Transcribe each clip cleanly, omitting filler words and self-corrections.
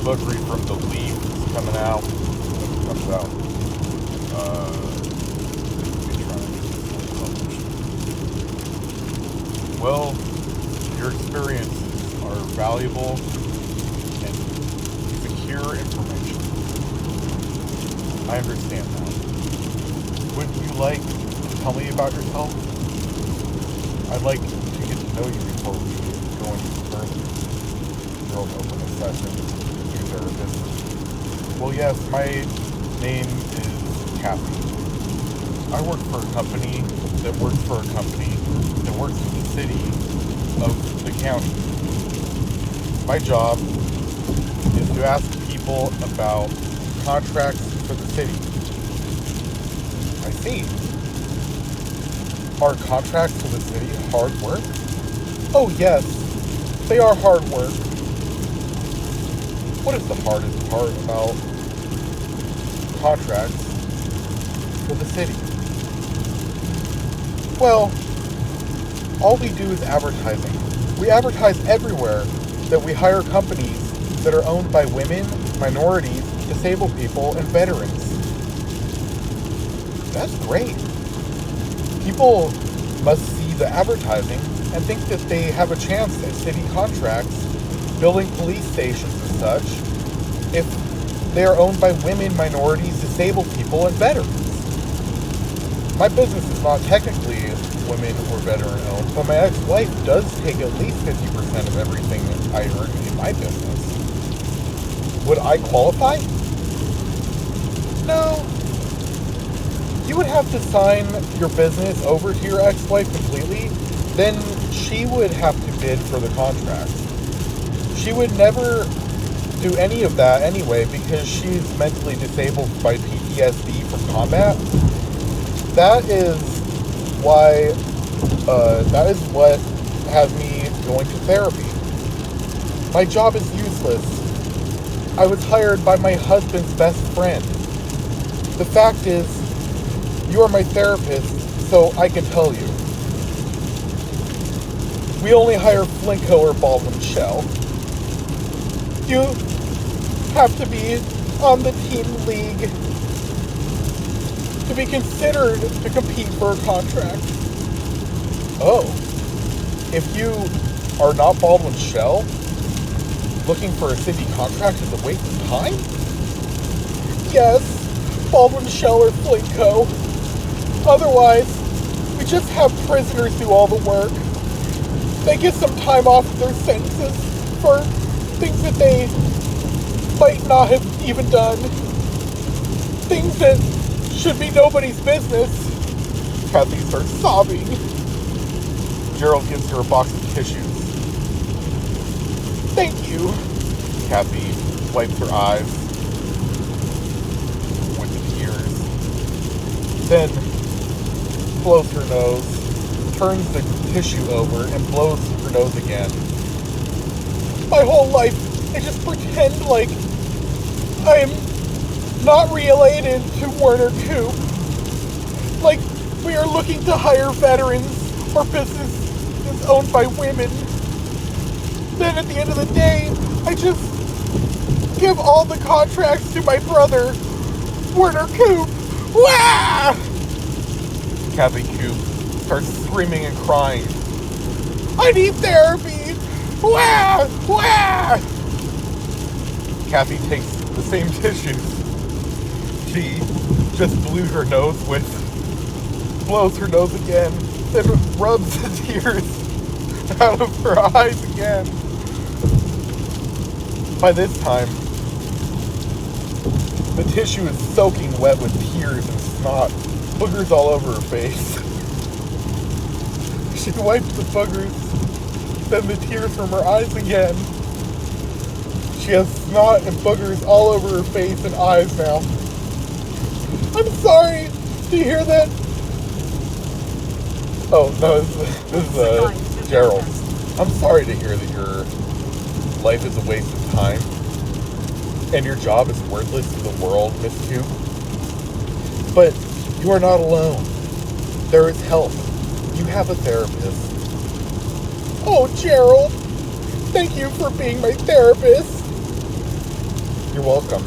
boogery from the leaves coming out. It comes out. Let me try and publish. Well, your experiences are valuable and secure information. I understand that. Would you like to tell me about yourself? I'd like to get to know you before we go any further. Girls open a session with your therapist. Well, yes, my name is Kathy. I work for a company that works for a company that works in the city of the county. My job is to ask people about contracts for the city. I see. Are contracts for the city hard work? Oh yes, they are hard work. What is the hardest part about contracts for the city? Well, all we do is advertising. We advertise everywhere that we hire companies that are owned by women, minorities, disabled people, and veterans. That's great. People must see the advertising and think that they have a chance at city contracts, building police stations and such, if they are owned by women, minorities, disabled people, and veterans. My business is not technically women or veteran owned, but my ex-wife does take at least 50% of everything I earn in my business. Would I qualify? No. You would have to sign your business over to your ex-wife completely, then she would have to bid for the contract. She would never do any of that anyway because she's mentally disabled by PTSD from combat. That is what has me going to therapy. My job is useless. I was hired by my husband's best friend. The fact is, you are my therapist, so I can tell you. We only hire Flinko or Baldwin Shell. You have to be on the team league to be considered to compete for a contract. Oh, if you are not Baldwin Shell, looking for a city contract is a waste of time? Yes, Baldwin Shell or Flinko. Otherwise, we just have prisoners do all the work. They get some time off their sentences for things that they might not have even done. Things that should be nobody's business. Kathy starts sobbing. Gerald gives her a box of tissues. Thank you. Kathy wipes her eyes with the tears. Then blows her nose, turns the tissue over, and blows her nose again. My whole life, I just pretend like I'm not related to Werner Coop. Like we are looking to hire veterans or business is owned by women. Then at the end of the day, I just give all the contracts to my brother, Werner Coop. Wah! Kathy Coop starts screaming and crying. I need therapy! Wah! Wah! Kathy takes the same tissues she just blew her nose with, blows her nose again, then rubs the tears out of her eyes again. By this time, the tissue is soaking wet with tears and snot, boogers all over her face. She wipes the boogers, then the tears from her eyes again. She has snot and boogers all over her face and eyes now. I'm sorry. Do you hear that? Oh, no, this is Gerald. I'm sorry to hear that your life is a waste of time and your job is worthless to the world, Miss Coop. But you are not alone. There is help. You have a therapist. Oh, Gerald. Thank you for being my therapist. You're welcome.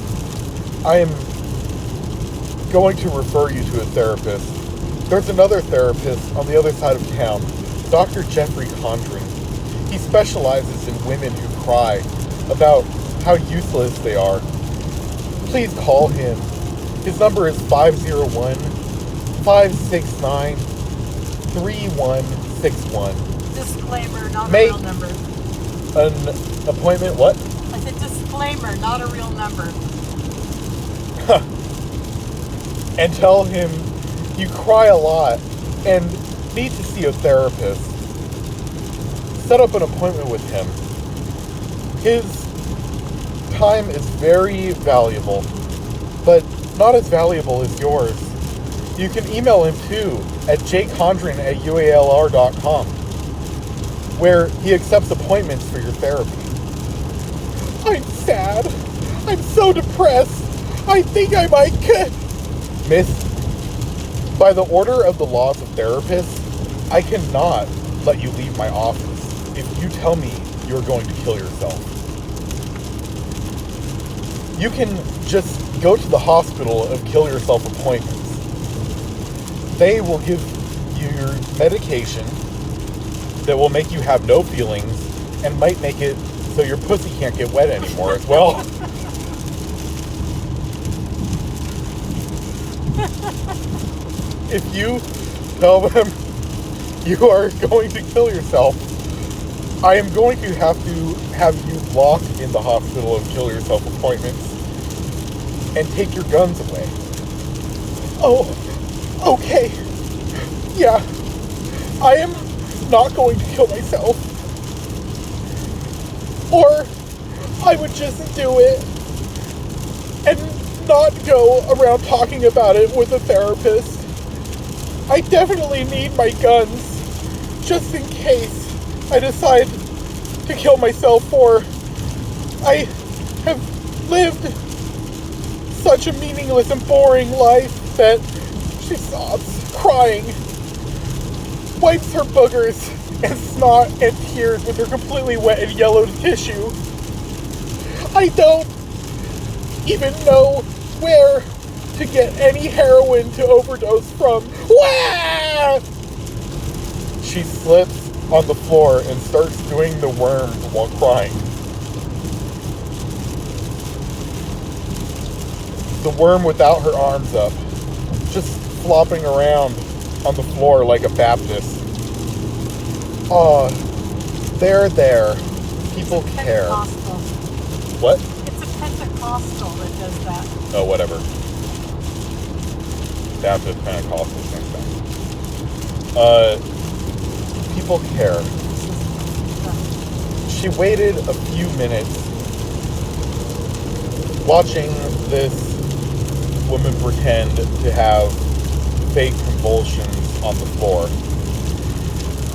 I am going to refer you to a therapist. There's another therapist on the other side of town, Dr. Jeffrey Condren. He specializes in women who cry about how useless they are. Please call him. His number is 501-569-3161. Disclaimer, not a real number. An appointment, what? I said disclaimer, not a real number. And tell him you cry a lot and need to see a therapist. Set up an appointment with him. His time is very valuable, but not as valuable as yours. You can email him too at jcondren@ualr.com, where he accepts appointments for your therapy. I'm sad. I'm so depressed. I think I might Miss, by the order of the laws of therapists, I cannot let you leave my office if you tell me you're going to kill yourself. You can just go to the hospital of kill yourself appointments. They will give you your medication that will make you have no feelings and might make it so your pussy can't get wet anymore as well. If you tell them you are going to kill yourself, I am going to have you locked in the hospital of kill yourself appointments and take your guns away. Oh, okay. Yeah, I am not going to kill myself. Or I would just do it and not go around talking about it with a therapist. I definitely need my guns just in case I decide to kill myself, or I have lived such a meaningless and boring life that she sobs, crying, wipes her boogers and snot and tears with her completely wet and yellowed tissue. I don't even know where to get any heroin to overdose from. Wah! She slips on the floor and starts doing the worm while crying. The worm without her arms up, just flopping around on the floor like a Baptist. Oh, there. People care. What? It's a Pentecostal that does that. Oh, whatever. Baptist, Pentecostal, same thing. People care. She waited a few minutes watching this woman pretend to have fake convulsions on the floor,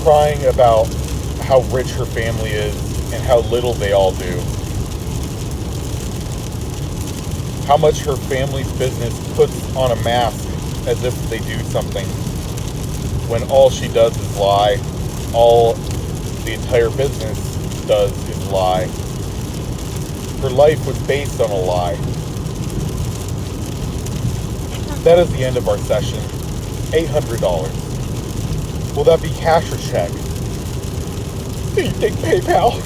crying about how rich her family is and how little they all do. How much her family's business puts on a mask as if they do something, when all she does is lie. All the entire business does is lie. Her life was based on a lie. That is the end of our session. $800. Will that be cash or check? Do you take PayPal?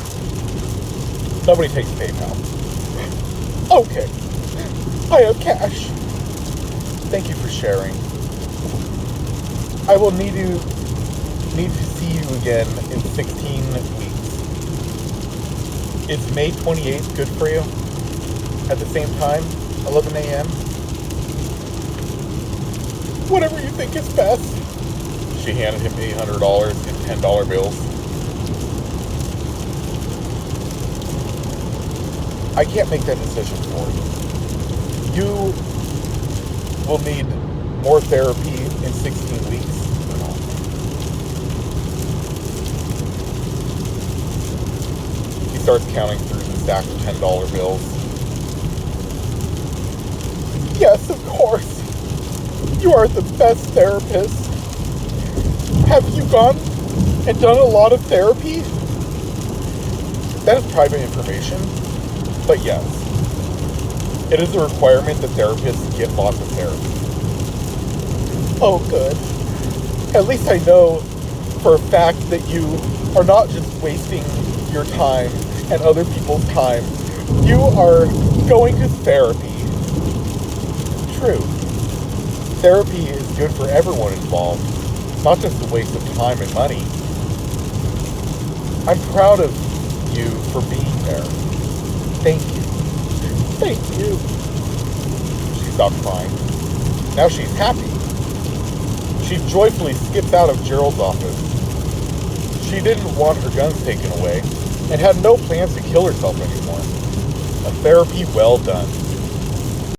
Nobody takes PayPal. Okay. I have cash. Thank you for sharing. I will need to see you again in 16 weeks. Is May 28th good for you? At the same time, 11 a.m.? Whatever you think is best. She handed him $800 in $10 bills. I can't make that decision for you. You will need more therapy in 16 weeks. He starts counting through the stack of $10 bills. Yes, of course. You are the best therapist. Have you gone and done a lot of therapy? That is private information, but yes. It is a requirement that therapists get lots of therapy. Oh, good. At least I know for a fact that you are not just wasting your time and other people's time. You are going to therapy. True. Therapy is good for everyone involved. It's not just a waste of time and money. I'm proud of you for being there. Thank you. Thank you. She stopped crying. Now she's happy. She joyfully skips out of Gerald's office. She didn't want her guns taken away and had no plans to kill herself anymore. A therapy well done.